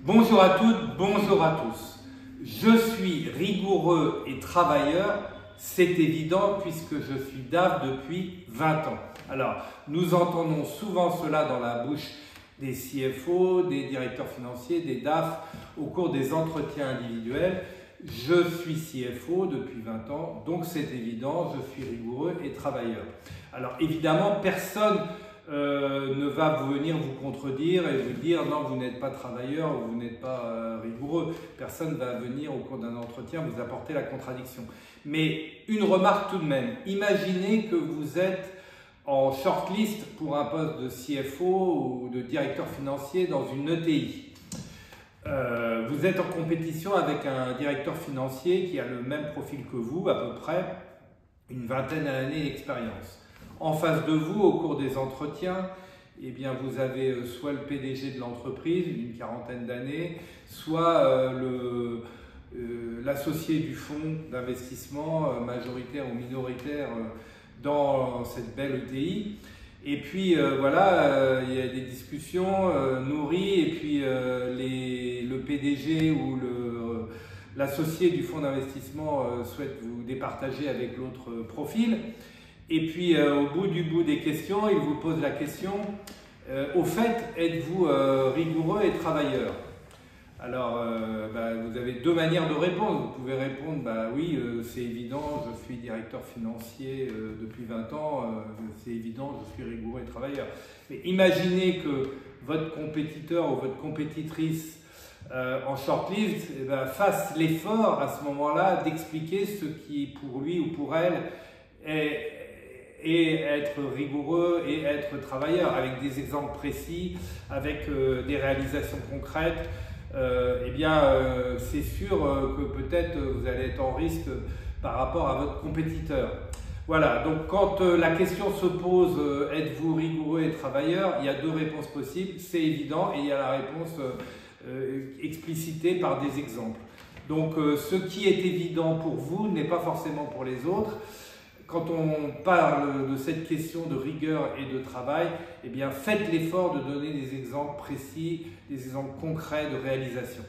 Bonjour à toutes, bonjour à tous. Je suis rigoureux et travailleur, c'est évident puisque je suis DAF depuis 20 ans. Alors, nous entendons souvent cela dans la bouche des CFO, des directeurs financiers, des DAF au cours des entretiens individuels. Je suis CFO depuis 20 ans, donc c'est évident, je suis rigoureux et travailleur. Alors évidemment, personne ne va venir vous contredire et vous dire non, vous n'êtes pas travailleur ou vous n'êtes pas rigoureux. Personne ne va venir au cours d'un entretien vous apporter la contradiction. Mais une remarque tout de même, imaginez que vous êtes en shortlist pour un poste de CFO ou de directeur financier dans une ETI. Vous êtes en compétition avec un directeur financier qui a le même profil que vous, à peu près une vingtaine d'années d'expérience. En face de vous, au cours des entretiens, eh bien, vous avez soit le PDG de l'entreprise, d'une quarantaine d'années, soit l'associé du fonds d'investissement majoritaire ou minoritaire dans cette belle ETI. Et puis voilà, il y a des discussions nourries et puis le PDG ou l'associé du fonds d'investissement souhaite vous départager avec l'autre profil. Et puis au bout des questions, il vous pose la question, au fait, êtes-vous rigoureux et travailleur? Alors, vous avez deux manières de répondre. Vous pouvez répondre, oui, c'est évident, je suis directeur financier depuis 20 ans, c'est évident, je suis rigoureux et travailleur. Mais imaginez que votre compétiteur ou votre compétitrice en shortlist fasse l'effort à ce moment-là d'expliquer ce qui, pour lui ou pour elle, est être rigoureux et être travailleur, avec des exemples précis, avec des réalisations concrètes. C'est sûr que peut-être vous allez être en risque par rapport à votre compétiteur. Voilà, donc quand la question se pose, êtes-vous rigoureux et travailleur, il y a deux réponses possibles, c'est évident, et il y a la réponse explicitée par des exemples. Donc ce qui est évident pour vous n'est pas forcément pour les autres. Quand on parle de cette question de rigueur et de travail, eh bien faites l'effort de donner des exemples précis, des exemples concrets de réalisation.